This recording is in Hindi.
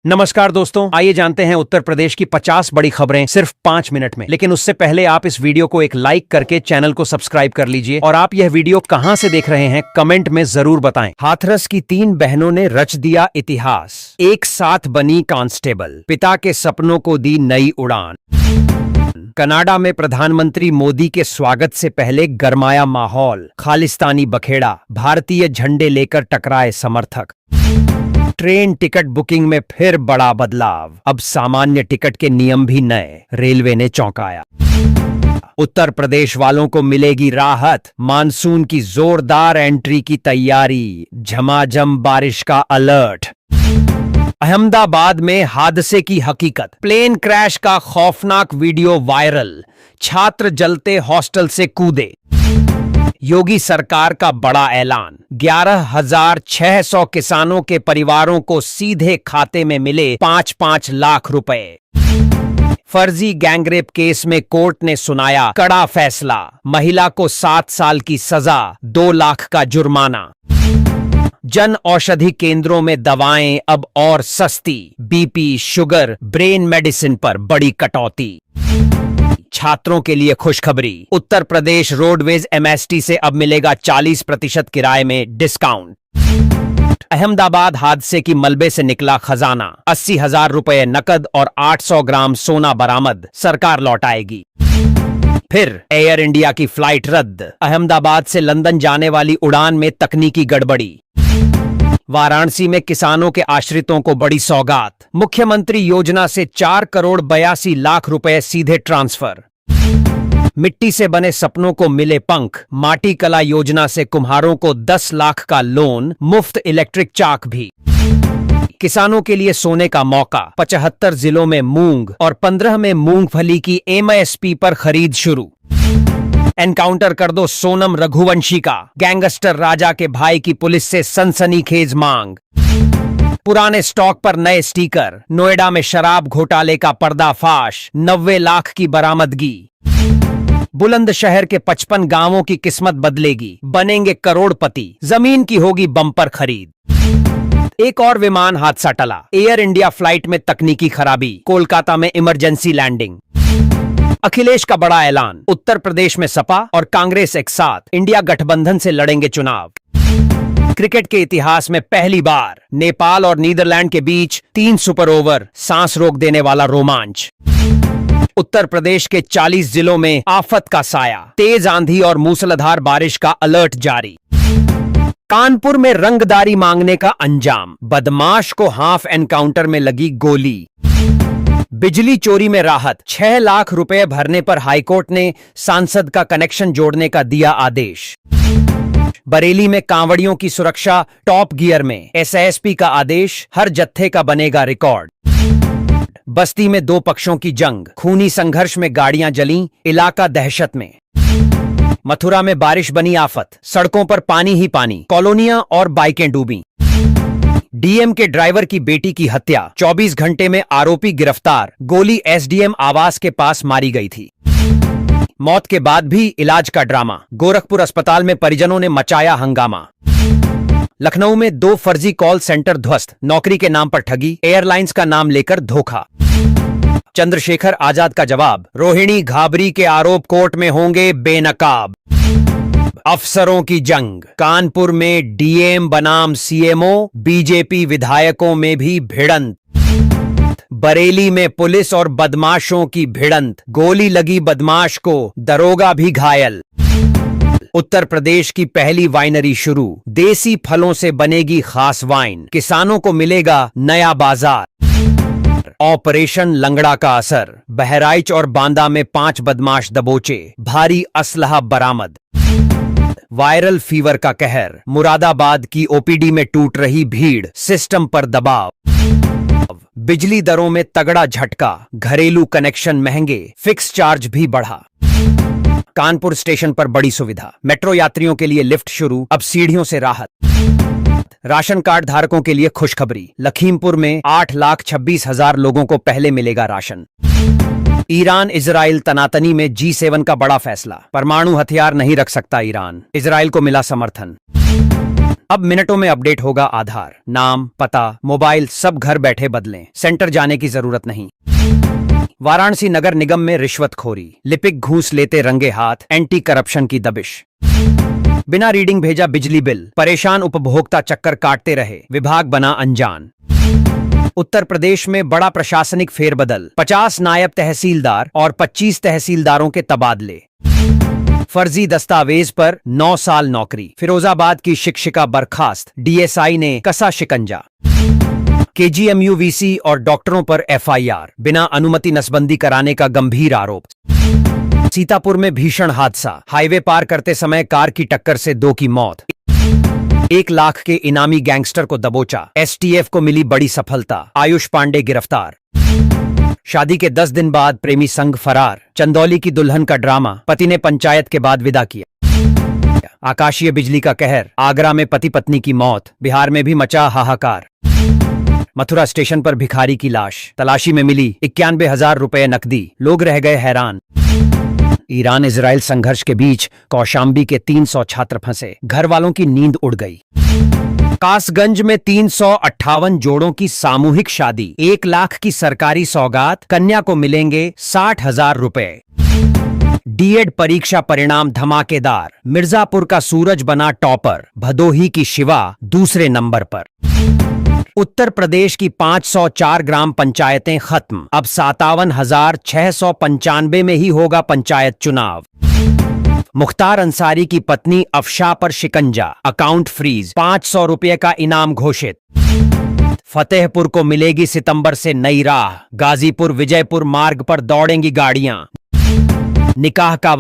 नमस्कार दोस्तों, आइए जानते हैं उत्तर प्रदेश की 50 बड़ी खबरें सिर्फ 5 मिनट में। लेकिन उससे पहले आप इस वीडियो को एक लाइक करके चैनल को सब्सक्राइब कर लीजिए और आप यह वीडियो कहां से देख रहे हैं कमेंट में जरूर बताएं। हाथरस की 3 बहनों ने रच दिया इतिहास, एक साथ बनी कांस्टेबल, पिता के सपनों को दी नई उड़ान। कनाडा में प्रधानमंत्री मोदी के स्वागत से पहले गरमाया माहौल, खालिस्तानी बखेड़ा, भारतीय झंडे लेकर टकराए समर्थक। ट्रेन टिकट बुकिंग में फिर बड़ा बदलाव, अब सामान्य टिकट के नियम भी नए, रेलवे ने चौंकाया। उत्तर प्रदेश वालों को मिलेगी राहत, मानसून की जोरदार एंट्री की तैयारी, झमाझम बारिश का अलर्ट। अहमदाबाद में हादसे की हकीकत, प्लेन क्रैश का खौफनाक वीडियो वायरल, छात्र जलते हॉस्टल से कूदे। योगी सरकार का बड़ा ऐलान, 11,600 किसानों के परिवारों को सीधे खाते में मिले 5-5 लाख रुपए। फर्जी गैंगरेप केस में कोर्ट ने सुनाया कड़ा फैसला, महिला को 7 साल की सजा, 2 लाख का जुर्माना। जन औषधि केंद्रों में दवाएं अब और सस्ती, बीपी, शुगर, ब्रेन मेडिसिन पर बड़ी कटौती। छात्रों के लिए खुशखबरी, उत्तर प्रदेश रोडवेज एमएसटी से अब मिलेगा 40% किराए में डिस्काउंट। अहमदाबाद हादसे की मलबे से निकला खजाना, 80,000 रुपए नकद और 800 ग्राम सोना बरामद, सरकार लौटाएगी। फिर एयर इंडिया की फ्लाइट रद्द, अहमदाबाद से लंदन जाने वाली उड़ान में तकनीकी गड़बड़ी। वाराणसी में किसानों के आश्रितों को बड़ी सौगात, मुख्यमंत्री योजना से 4,82,00,000 रुपए सीधे ट्रांसफर। मिट्टी से बने सपनों को मिले पंख, माटी कला योजना से कुम्हारों को 10 लाख का लोन, मुफ्त इलेक्ट्रिक चाक भी। किसानों के लिए सोने का मौका, 75 जिलों में मूंग और 15 में मूंगफली की एमएसपी पर खरीद शुरू। एनकाउंटर कर दो सोनम रघुवंशी का, गैंगस्टर राजा के भाई की पुलिस से सनसनीखेज मांग। पुराने स्टॉक पर नए स्टिकर, नोएडा में शराब घोटाले का पर्दाफाश, 90 लाख की बरामदगी। बुलंदशहर के 55 गांवों की किस्मत बदलेगी, बनेंगे करोड़पति, जमीन की होगी बम्पर खरीद। एक और विमान हादसा टला, एयर इंडिया फ्लाइट में तकनीकी खराबी, कोलकाता में इमरजेंसी लैंडिंग। अखिलेश का बड़ा ऐलान, उत्तर प्रदेश में सपा और कांग्रेस एक साथ, इंडिया गठबंधन से लड़ेंगे चुनाव। क्रिकेट के इतिहास में पहली बार नेपाल और नीदरलैंड के बीच 3 सुपर ओवर, सांस रोक देने वाला रोमांच। उत्तर प्रदेश के 40 जिलों में आफत का साया, तेज आंधी और मूसलाधार बारिश का अलर्ट जारी। कानपुर में रंगदारी मांगने का अंजाम, बदमाश को हाफ एनकाउंटर में लगी गोली। बिजली चोरी में राहत, 6 लाख रुपए भरने पर हाईकोर्ट ने सांसद का कनेक्शन जोड़ने का दिया आदेश। बरेली में कांवड़ियों की सुरक्षा टॉप गियर में, एसएसपी का आदेश, हर जत्थे का बनेगा रिकॉर्ड। बस्ती में 2 पक्षों की जंग, खूनी संघर्ष में गाड़ियां जलीं, इलाका दहशत में। मथुरा में बारिश बनी आफत, सड़कों पर पानी ही पानी, कॉलोनियां और बाइकें डूबीं। डीएम के ड्राइवर की बेटी की हत्या, 24 घंटे में आरोपी गिरफ्तार, गोली एसडीएम आवास के पास मारी गई थी। मौत के बाद भी इलाज का ड्रामा, गोरखपुर अस्पताल में परिजनों ने मचाया हंगामा। लखनऊ में 2 फर्जी कॉल सेंटर ध्वस्त, नौकरी के नाम पर ठगी, एयरलाइंस का नाम लेकर धोखा। चंद्रशेखर आजाद का जवाब, रोहिणी घाबरी के आरोप कोर्ट में होंगे बेनकाब। अफसरों की जंग, कानपुर में डीएम बनाम सीएमओ, बीजेपी विधायकों में भी भिड़ंत। बरेली में पुलिस और बदमाशों की भिड़ंत, गोली लगी बदमाश को, दरोगा भी घायल। उत्तर प्रदेश की पहली वाइनरी शुरू, देसी फलों से बनेगी खास वाइन, किसानों को मिलेगा नया बाजार। ऑपरेशन लंगड़ा का असर, बहराइच और बांदा में 5 बदमाश दबोचे, भारी असलहा बरामद। वायरल फीवर का कहर, मुरादाबाद की ओपीडी में टूट रही भीड़, सिस्टम पर दबाव। बिजली दरों में तगड़ा झटका, घरेलू कनेक्शन महंगे, फिक्स चार्ज भी बढ़ा। कानपुर स्टेशन पर बड़ी सुविधा, मेट्रो यात्रियों के लिए लिफ्ट शुरू, अब सीढ़ियों से राहत। राशन कार्ड धारकों के लिए खुशखबरी, लखीमपुर में 8,26,000 लोगों को पहले मिलेगा राशन। ईरान इजराइल तनातनी में G7 का बड़ा फैसला, परमाणु हथियार नहीं रख सकता ईरान, इजराइल को मिला समर्थन। अब मिनटों में अपडेट होगा आधार, नाम, पता, मोबाइल सब घर बैठे बदलें, सेंटर जाने की जरूरत नहीं। वाराणसी नगर निगम में रिश्वतखोरी, लिपिक घूस लेते रंगे हाथ, एंटी करप्शन की दबिश। बिना रीडिंग भेजा बिजली बिल, परेशान उपभोक्ता चक्कर काटते रहे, विभाग बना अनजान। उत्तर प्रदेश में बड़ा प्रशासनिक फेरबदल, 50 नायब तहसीलदार और 25 तहसीलदारों के तबादले। फर्जी दस्तावेज पर 9 साल नौकरी, फिरोजाबाद की शिक्षिका बर्खास्त, डीएसआई ने कसा शिकंजा। केजीएमयू वीसी और डॉक्टरों पर एफआईआर, बिना अनुमति नसबंदी कराने का गंभीर आरोप। सीतापुर में भीषण हादसा, हाईवे पार करते समय कार की टक्कर से 2 की मौत। 1 लाख के इनामी गैंगस्टर को दबोचा, एसटीएफ को मिली बड़ी सफलता, आयुष पांडे गिरफ्तार। शादी के 10 दिन बाद प्रेमी संग फरार, चंदौली की दुल्हन का ड्रामा, पति ने पंचायत के बाद विदा किया। आकाशीय बिजली का कहर, आगरा में पति पत्नी की मौत, बिहार में भी मचा हाहाकार। मथुरा स्टेशन पर भिखारी की लाश, तलाशी में मिली 91,000 रुपए नकदी, लोग रह गए हैरान। ईरान इजराइल संघर्ष के बीच कौशाम्बी के 300 छात्र फंसे, घर वालों की नींद उड़ गई। कासगंज में 358 जोड़ों की सामूहिक शादी, 1 लाख की सरकारी सौगात, कन्या को मिलेंगे 60,000 रुपए। डीएड परीक्षा परिणाम धमाकेदार, मिर्जापुर का सूरज बना टॉपर, भदोही की शिवा दूसरे नंबर पर। उत्तर प्रदेश की 504 ग्राम पंचायतें खत्म, अब 57,695 में ही होगा पंचायत चुनाव। मुख्तार अंसारी की पत्नी अफशा पर शिकंजा, अकाउंट फ्रीज, 500 रुपये का इनाम घोषित। फतेहपुर को मिलेगी सितंबर से नई राह, गाजीपुर विजयपुर मार्ग पर दौड़ेंगी गाड़ियां। निकाह का